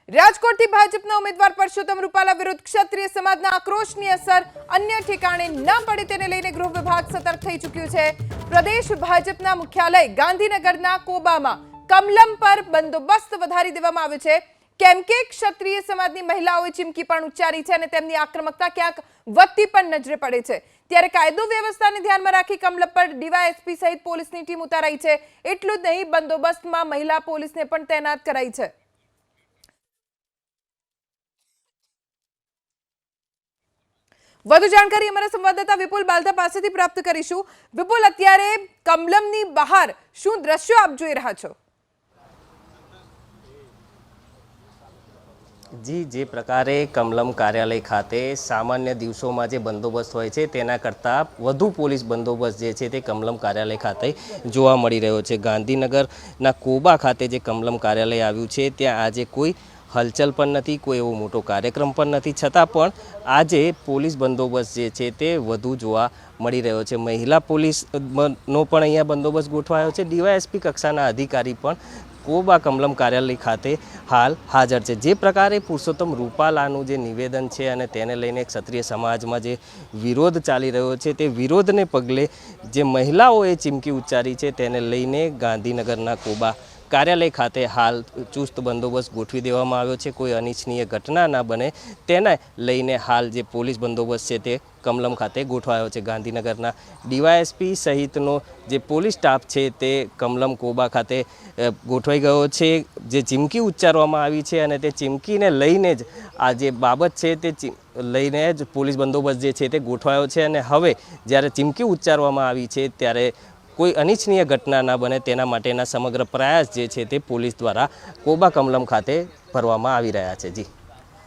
રાજકોટથી ભાજપના ઉમેદવાર પરસોત્તમ રૂપાલા વિરુદ્ધ ક્ષત્રિય સમાજના આક્રોશની અસર અન્ય ઠેકાણે ન પડે તેને લઈને ગૃહ વિભાગ સતર્ક થઈ ચૂક્યું છે। પ્રદેશ ભાજપના મુખ્યાલય ગાંધીનગરના કોબામાં કમલમ પર બંદોબસ્ત વધારી દેવામાં આવ્યો છે, કેમ કે ક્ષત્રિય સમાજની મહિલાઓએ ચીમકી પણ ઉચ્ચારી છે અને તેમની આક્રમકતા ક્યાંક વધતી પણ નજરે પડે છે। ત્યારે કાયદો વ્યવસ્થાને ધ્યાનમાં રાખી કમલમ પર ડીવાયએસપી સહિત પોલીસની ટીમ ઉતારાઈ છે। એટલું જ નહીં, બંદોબસ્તમાં મહિલા પોલીસને પણ તૈનાત કરાઈ છે। વધુ જાણકારી અમારા સંવાદદાતા વિપુલ બાલતા પાસેથી પ્રાપ્ત કરીશું। વિપુલ, અત્યારે કમલમની બહાર શું દ્રશ્યો આપ જોઈ રહ્યા છો? જી, જે પ્રકારે કમલમ કાર્યાલય ખાતે સામાન્ય દિવસોમાં જે બંદોબસ્ત હોય છે તેના કરતાં વધુ પોલીસ બંદોબસ્ત જે છે તે કમલમ કાર્યાલય ખાતે જોવા મળી રહ્યો છે। ગાંધીનગરના કોબા ખાતે જે કમલમ કાર્યાલય આવ્યું છે ત્યાં આજે કોઈ હલચલ પણ નથી, કોઈ એવો મોટો કાર્યક્રમ પણ નથી, છતાં પણ આજે પોલીસ બંદોબસ્ત જે છે તે વધુ જોવા મળી રહ્યો છે। મહિલા પોલીસનો પણ અહીંયા બંદોબસ્ત ગોઠવાયો છે। ડીવાયએસપી કક્ષાના અધિકારી પણ કોબા કમલમ કાર્યાલય ખાતે હાલ હાજર છે। જે પ્રકારે પુરુષોત્તમ રૂપાલાનું જે નિવેદન છે અને તેને લઈને ક્ષત્રિય સમાજમાં જે વિરોધ ચાલી રહ્યો છે તે વિરોધને પગલે જે મહિલાઓએ ચીમકી ઉચ્ચારી છે તેને લઈને ગાંધીનગરના કોબા કાર્યાલય ખાતે હાલ ચુસ્ત બંદોબસ્ત ગોઠવી દેવામાં આવ્યો છે। કોઈ અનિચ્છનીય ઘટના ના બને તેને લઈને હાલ જે પોલીસ બંદોબસ્ત છે તે કમલમ ખાતે ગોઠવાયો છે। ગાંધીનગરના ડીવાયએસપી સહિતનો જે પોલીસ સ્ટાફ છે તે કમલમ કોબા ખાતે ગોઠવાઈ ગયો છે। જે ચીમકી ઉચ્ચારવામાં આવી છે અને તે ચીમકીને લઈને જ આ જે બાબત છે તે લઈને જ પોલીસ બંદોબસ્ત જે છે તે ગોઠવાયો છે અને હવે જ્યારે ચીમકી ઉચ્ચારવામાં આવી છે ત્યારે કોઈ અનિચ્છનીય ઘટના ના બને તેના માટેના સમગ્ર પ્રયાસ જે છે તે પોલીસ દ્વારા કોબા કમલમ ખાતે કરવામાં આવી રહ્યા છે। જી।